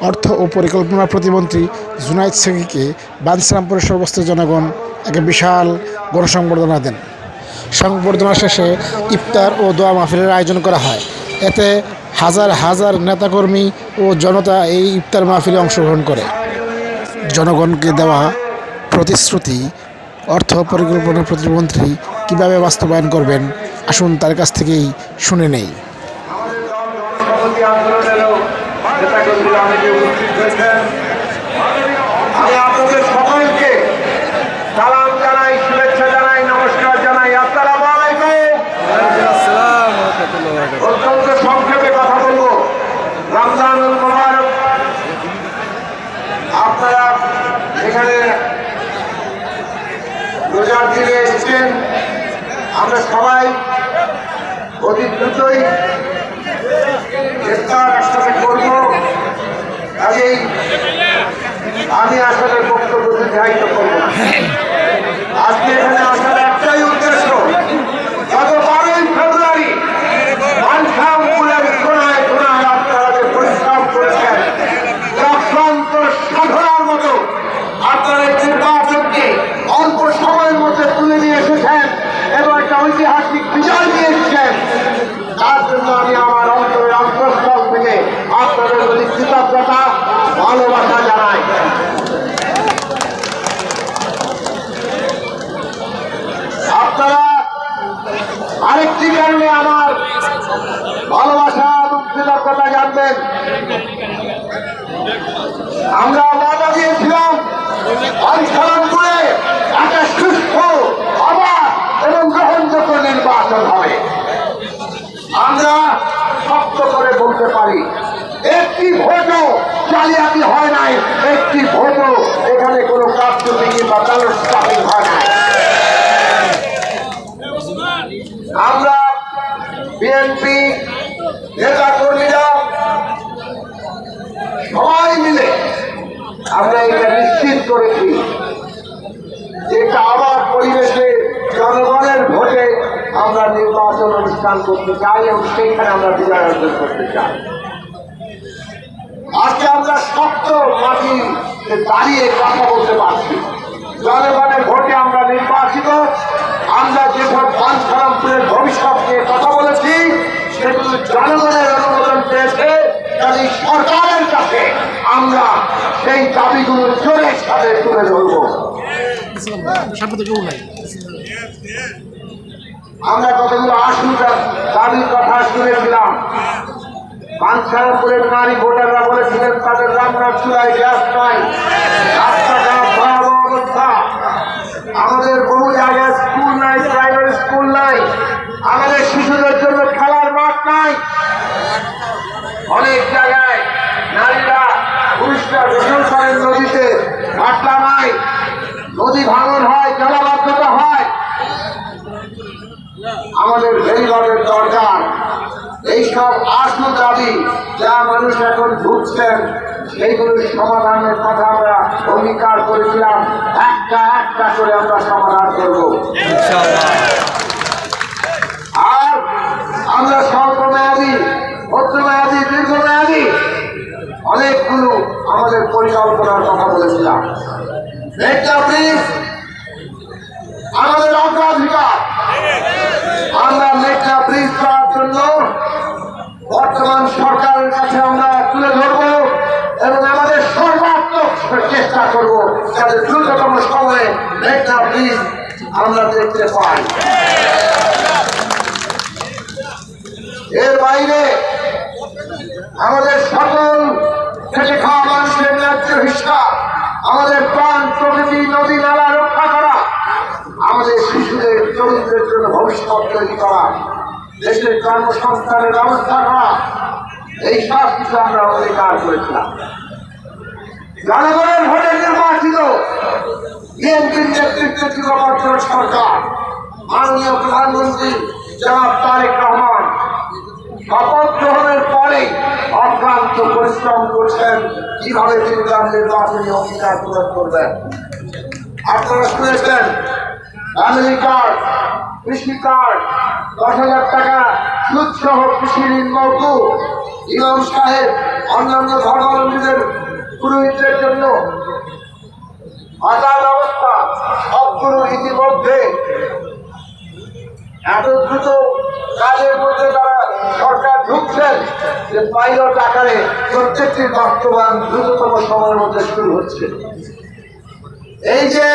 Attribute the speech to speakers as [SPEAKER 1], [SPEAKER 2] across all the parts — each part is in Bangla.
[SPEAKER 1] অর্থ ও পরিকল্পনা প্রতিমন্ত্রী জুনায়েদ সাকিকে বাঞ্ছারামপুরের সর্বস্তরের জনগণ একটা বিশাল গণসংবর্ধনা দেন। সংবর্ধনা শেষে ইফতার ও দোয়া মাহফিলের আয়োজন করা হয়। এতে হাজার হাজার নেতাকর্মী ও জনতা এই ইফতার মাহফিলে অংশগ্রহণ করে। জনগণকে দেওয়া প্রতিশ্রুতি অর্থ পরিকল্পনা প্রতিমন্ত্রী কীভাবে বাস্তবায়ন করবেন, আসুন তার কাছ থেকেই শুনে নেই।
[SPEAKER 2] আমি আপনাদের সকলকে সালাম জানাই, শুভেচ্ছা জানাই, নমস্কার জানাই। আসসালামু আলাইকুম। অত্যন্ত সংক্ষেপে কথা বলবো। রমজানুল মুবারক, আপনারা এখানে রোজার দিনে এসেছেন। আমরা সবাই অতি দ্রুতই ইফতার একসাথে করবো। কাজেই আমি আসলে বক্তব্য দীর্ঘায়িত করব না। আজকে এখানে আসার একটাই উদ্দেশ্য, গত 12ই ফেব্রুয়ারি বাঞ্ছারামপুরের কোনায় কোনায় আপনারা যে পরিশ্রম করেছেন, অক্লান্ত সাধনার মতো আপনারা নির্বাচনকে অল্প সময়ের মধ্যে তুলে নিয়ে এসেছেন এবং একটা ঐতিহাসিক বিজয় নিয়ে এসেছেন। তার জন্য আমি আমার অন্তরের অন্তঃস্থল থেকে আপনাদের প্রতি কৃতজ্ঞতা, ভালোবাসা জানাই। আপনারা আরেকটি কারণে আমার ভালোবাসা এবং কৃতজ্ঞতা জানবেন। আমরা বাধা দিয়েছিলাম বাঞ্ছারামপুরে একটা সুস্থ, অবাধ এবং গ্রহণযোগ্য নির্বাচন হবে। আমরা শক্ত করে বলতে পারি, একটি ভোটও জালিয়াতি হয় নাই, একটি ভোটও এখানে কোনো কারচুপি বা ব্যালট হয় নাই। আমরা বিএনপি নেতা কর্মীরা সবাই মিলে আমরা এটা নিশ্চিত করেছি যে এটা আবার পরিবেশে জনগণের ভোটে আমরা নির্বাচন অনুষ্ঠান করতে চাই এবং সেইখানে আমরা বিজয় অর্জন করতে চাই। আজকে আমরা শক্ত মাটিতে দাঁড়িয়ে কথা বলতে পারছি। জনগণের ভোটে আমরা নির্বাচিত। আমরা যেসব বাঞ্ছারামপুরের ভবিষ্যৎ নিয়ে কথা বলেছি সেগুলো জনগণের অনুমোদন পেয়েছে। কাজে সরকারের কাছে আমরা সেই দাবিগুলো জোরের সাথে তুলে ধরব। আমরা কতগুলো আসুবিধার দাবির কথা শুনেছিলাম। বাঞ্ছারামপুরের নারী ভোটাররা বলেছিলেন তাদের রান্নার চুলায় গ্যাস নাই, রাস্তাঘাট ভয়াবহ অবস্থা, আমাদের বহু জায়গায় স্কুল নাই, প্রাইমারি স্কুল নাই, আমাদের শিশুদের জন্য খেলার মাঠ নাই, অনেক জায়গায় নারীরা পুরুষরা গোসল করেন নদীতে, ভাটলা নাই, নদী ভাঙন হয়, জলাবদ্ধতা হয়, আমাদের ভেরিবাদের দরকার। এইসব আসল দাবি যা মানুষ এখন ভুগছেন সেইগুলির সমাধানের কথা আমরা অঙ্গীকার করেছিলাম। একটা একটা করে আমরা সমাধান করব। আর আমরা স্বল্পমেয়াদী, মধ্যমেয়াদী, দীর্ঘমেয়াদী অনেকগুলো আমাদের পরিকল্পনার কথা বলেছিলাম। আমাদের অগ্রাধিকার। আমরা মেঘনা ব্রিজ করার জন্য বর্তমান সরকারের কাছে আমরা তুলে ধরব এবং আমাদের সর্বাত্মক চেষ্টা করব যাতে দ্রুততম সময়ে মেঘনা ব্রিজ আমরা দেখতে পাই। এর বাইরে আমাদের সকল খেটে খাওয়া মানুষের ন্যায্য হিসাব, আমাদের প্রাণ প্রকৃতি, নদী নালা রক্ষা করা, আমাদের শিশুদের তরুণদের জন্য ভবিষ্যৎ তৈরি করা, দেশের কর্মসংস্থানের ব্যবস্থা করা, এই সব কিছু আমরা অঙ্গীকার করেছিলাম। জনগণের ভোটে নির্বাচিত বিএনপির নেতৃত্বে যুগবর্ধন সরকার, মাননীয় প্রধানমন্ত্রী জনাব তারেক রহমান শপথ গ্রহণের পরে অক্লান্ত পরিশ্রম করছেন কিভাবে তিনি তার নির্বাচনী অঙ্গীকার পূরণ করবেন। আপনারা শুনেছেন ফ্যামিলি কার্ড, কৃষি কার্ড, 10,000 টাকা সুদ সহ কৃষি ঋণ মওকুফ। ইমাম সাহেব অন্যান্য ধর্মাবলম্বীদের পুরোহিতদের জন্য আচার ব্যবস্থা সবগুলো ইতিমধ্যে এত দ্রুত কাজের মধ্যে তারা সরকার ঢুকছেন যে পাইলট আকারে প্রত্যেকটির বাস্তবায়ন দ্রুততম সময়ের মধ্যে শুরু হচ্ছে। এই যে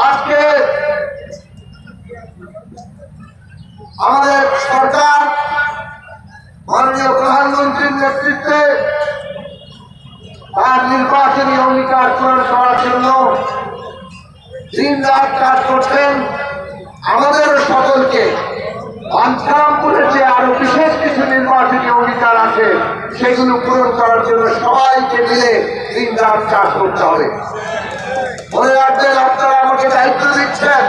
[SPEAKER 2] আজকে আমাদের সরকার মাননীয় প্রধানমন্ত্রীর নেতৃত্বে তার নির্বাচনী অঙ্গীকার পূরণ করার জন্য দিন রাত কাজ করছেন, আমাদের সকলকে বাঞ্ছারামপুরের যে আরো বিশেষ কিছু নির্বাচনী অঙ্গীকার আছে সেগুলো পূরণ করার জন্য সবাইকে মিলে দিন রাত কাজ করতে হবে। মনে রাখবেন, আপনারা আমাকে দায়িত্ব দিচ্ছেন,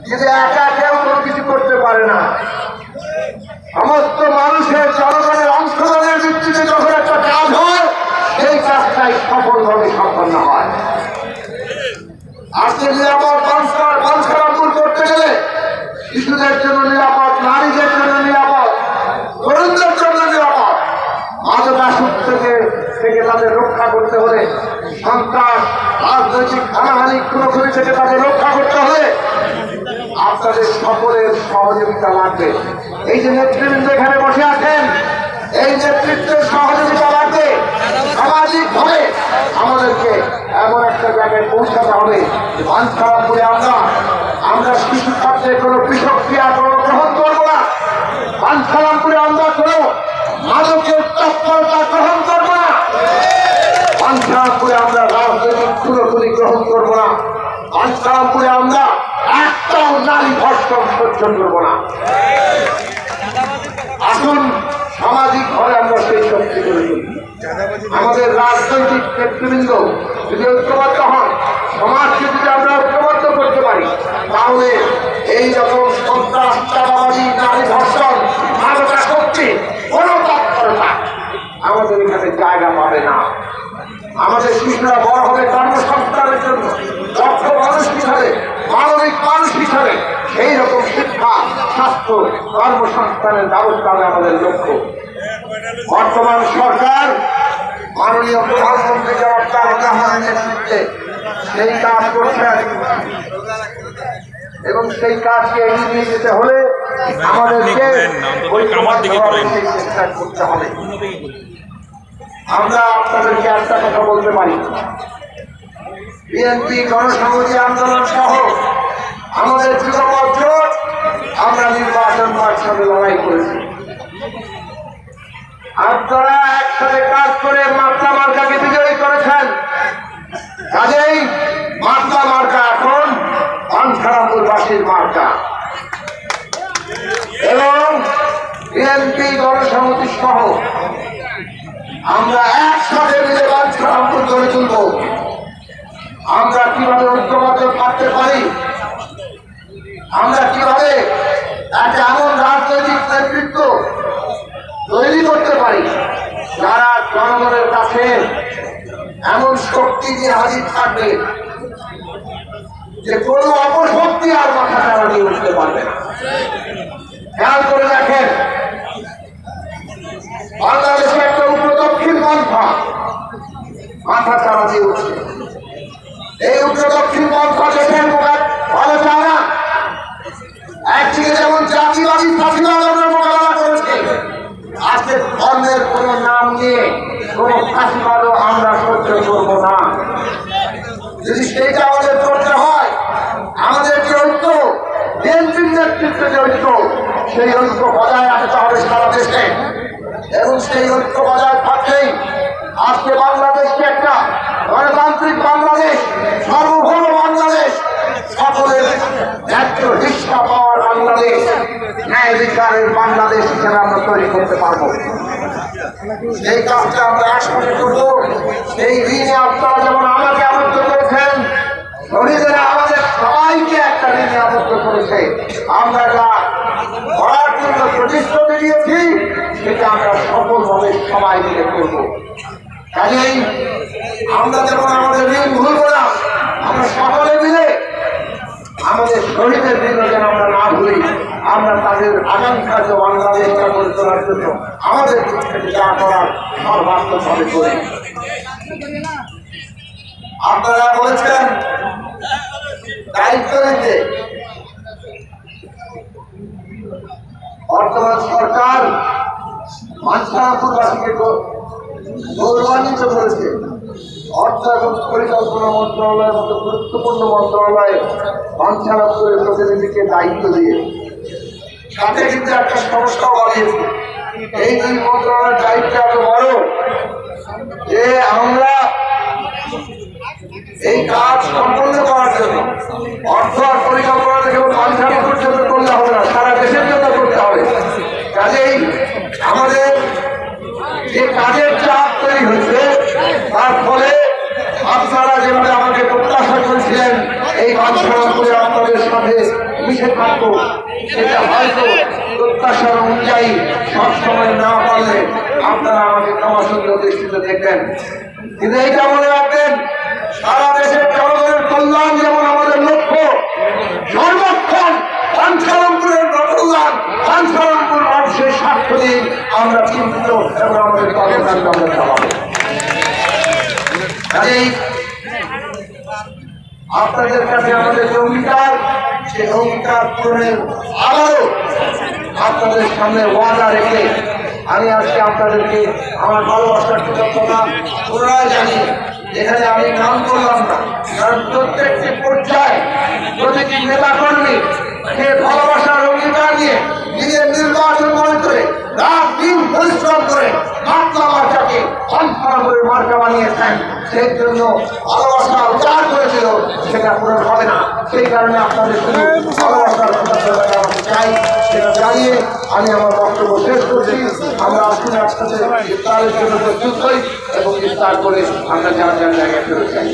[SPEAKER 2] কিন্তু একা কেউ কোনো কিছু করতে পারে না। সমস্ত মানুষের জনগণের অংশগ্রহণের ভিত্তিতে যখন একটা কাজ হয় সেই কাজটাই সফলভাবে সম্পন্ন হয়। আজকে নিরাপদ বাঞ্ছারামপুর করতে গেলে শিশুদের জন্য নিরাপদ, নারীদের জন্য নিরাপদ, তরুণদের জন্য নিরাপদ, মাদকাসক্তি থেকে তাদের রক্ষা করতে হলে, সন্ত্রাস রাজনৈতিক হানাহানি খুনোখুনি থেকে তাদের রক্ষা করতে হলে আপনাদের সকলের সহযোগিতা লাগবে। এই যে নেতৃবৃন্দ এখানে বসে আছেন, এই নেতৃত্বের সহযোগিতা লাগবে। সামাজিকভাবে আমাদেরকে এমন একটা জায়গায় পৌঁছাতে হবে, বাঞ্ছারামপুরে আমরা শিশু ছাত্রে কোনো বিষক্রিয়া গ্রহণ করবো না। বাঞ্ছারামপুরে আমরা কোনো মাদকের তৎপরতা গ্রহণ করবো না। বাঞ্ছারামপুরে আমরা রাজনৈতিক খুনোখুনি গ্রহণ করবো না। বাঞ্ছারামপুরে আমরা একটাও নারী ধর্ষণ সহ্য করবো না। আসুন সামাজিক ভাবে আমরা সেই শক্তি করে তুলি। আমাদের রাজনৈতিক নেতৃবৃন্দ যদি ঐক্যবদ্ধ হন, সমাজকে যদি আমরা ঐক্যবদ্ধ করতে পারি, তাহলে এই রকম সন্ত্রাস, চাঁদাবাজি, নারী ধর্ষণ, মাদকাসক্তি, কোন তৎপরতা আমাদের এখানে জায়গা পাবে না। আমাদের শিশুরা বড় হবে কর্মসংস্থানের জন্য, দক্ষ মানুষ হিসাবে, মানবিক মানুষ হিসাবে। সেই রকম শিক্ষা, স্বাস্থ্য, কর্মসংস্থানের ব্যবস্থা হবে আমাদের লক্ষ্য। বর্তমান সরকার মাননীয় প্রধানমন্ত্রী জনাব তারেক রহমানের নেতৃত্বে সেই কাজ করছেন এবং সেই কাজকে এগিয়ে নিয়ে যেতে হলে আমাদেরকে চেষ্টা করতে হবে। আমরা আপনাদেরকে একটা কথা বলতে পারি, বিএনপি গণসংহতি আন্দোলন সহ আমাদের যুগপৎ জোট আমরা নির্বাচন একসাথে লড়াই করেছি। আপনারা একসাথে কাজ করে মাতলা মার্কাকে বিজয়ী করেছেন। কাজেই মাতলা মার্কা এখন বাঞ্ছারামপুরবাসীর মার্কা এবং বিএনপি গণসংহতি সহ আমরা একসাথে মিলে বাঞ্ছারামপুর গড়ে তুলব। আমরা কিভাবে ঐক্যবদ্ধ থাকতে পারি, আমরা কিভাবে একটা এমন রাজনৈতিক নেতৃত্ব তৈরি করতে পারি যারা জনগণের কাছে এমন শক্তি নিয়ে হাজির থাকবে যে কোনো অপশক্তি আর মাথা চাড়া দিয়ে উঠতে পারবে না। খেয়াল করে দেখেন, বাংলাদেশে একটা উত্তর দক্ষিণ পন্থা মাথা চাড়া দিয়ে উঠছে। এই উত্তর দক্ষিণ পন্থা দেশের ভালো চায় না। একদিকে যেমন জাতিবাদী ফাঁসিবাদ আমরা মোকাবেলা করেছি, আজকে ধর্মের কোন নাম নিয়ে কোন ফাঁসিবাদও আমরা সহ্য করব না। যদি সেইটা আমাদের করতে হয়, আমাদের যে ঐক্য, বিএনপির নেতৃত্বে যে ঐক্য, সেই ঐক্য বজায় রাখতে হবে সারা দেশে এবং সেই ঐক্য বজায় থাকলেই আজকে বাংলাদেশকে একটা গণতান্ত্রিক বাংলাদেশ, সার্বভৌম বাংলাদেশ, সকলের ন্যায্য শিক্ষা পাওয়ার বাংলাদেশ, ন্যায় বিচারের বাংলাদেশ হিসেবে আমরা তৈরি করতে পারবো। সেই কাজটা আমরা একসঙ্গে করবো। এই ঋণে আপনারা যেমন আমাকে আবদ্ধ করেছেন, শহীদেরা আমাদের সবাইকে একটা ঋণে আবদ্ধ করেছে। আমরা যা করার জন্য প্রতিশ্রুতি দিয়েছি সেটা আমরা সফলভাবে সবাই মিলে করবো। কাজেই আমরা যেমন আমাদের ঋণ ভুলবো না, আমরা সকলে মিলে আমাদের শহীদের দিন যেন আমরা না ভুলি। আমরা তাদের আকাঙ্ক্ষার্য বাংলাদেশটা করে তোলার জন্য আমাদের দিক থেকে যা করার সর্বাত্মকভাবে করি। আপনারা বলেছেন দায়িত্ব নিতে, বর্তমান সরকার মানসারামপুরবাসীকে গৌরবান্বিত করেছে। অর্থ এবং পরিকল্পনা মন্ত্রণালয়ের মতো গুরুত্বপূর্ণ মন্ত্রণালয়ে মানসারামপুরের প্রতিনিধিকে দায়িত্ব দিয়ে সাথে কিন্তু একটা সমস্যাও বাড়িয়েছে। এই দুই মন্ত্রণালয়ের দায়িত্ব এত বড় যে আমরা এই কাজ সম্পন্ন করার জন্য অর্থ আর পরিকল্পনা কেবল মানসারামপুর জন্য করলে হবে না, সারা দেশের জন্য করতে হবে। কাজেই আমাদের যে কাজের চাপ তৈরি হয়েছে তার ফলে আপনারা যেভাবে আমাকে প্রত্যাশা করেছিলেন এই মানসারামপুরে আপনাদের সাথে মিশে থাকবো, সেটা হয়তো প্রত্যাশার অনুযায়ী সবসময় না পারলে আপনারা আমাকে ক্ষমাসুন্দর দৃষ্টিতে দেখবেন। কিন্তু এইটা মনে রাখবেন, সারা দেশের জনগণের কল্যাণ যেমন আমাদের লক্ষ্য, সর্বক্ষণ মানসারামপুরের কল্যাণ, মানসারামপুর মানুষের স্বার্থ নিয়ে আমরা চিন্তিত এবং আমাদের কর্মকাণ্ড আমরা চালাবো। কাজেই আপনাদের কাছে আমাদের যে অঙ্গীকার, সেই অঙ্গীকার পূরণের আবারও আপনাদের সামনে ওয়াদা রেখে আমি আজকে আপনাদেরকে আমার ভালোবাসার কৃতজ্ঞতা পুনরায় জানিয়ে এখানে আমি নাম করলাম না, কারণ প্রত্যেকটি পর্যায়ে প্রতিটি নেতা কর্মী সে ভালোবাসার অঙ্গীকার নিয়ে নিজের নির্বাচন মনে করে রাত দিন পরিশ্রম করে মাতলা মার্কাকে মানসারামপুরের মার্কা বানিয়েছেন। সেই জন্য ভালোবাসা উচ্চার করেছিল, সেটা পূরণ হবে না। সেই কারণে আপনাদের শুধু ভালোবাসার কৃতজ্ঞতা চাই, সেটা জানিয়ে আমি আমার বক্তব্য শেষ করছি। আমরা আসুন একসাথে ইফতারের জন্য প্রস্তুত হই এবং ইফতার করে আমরা যার যার জায়গায় ফেরত যাই।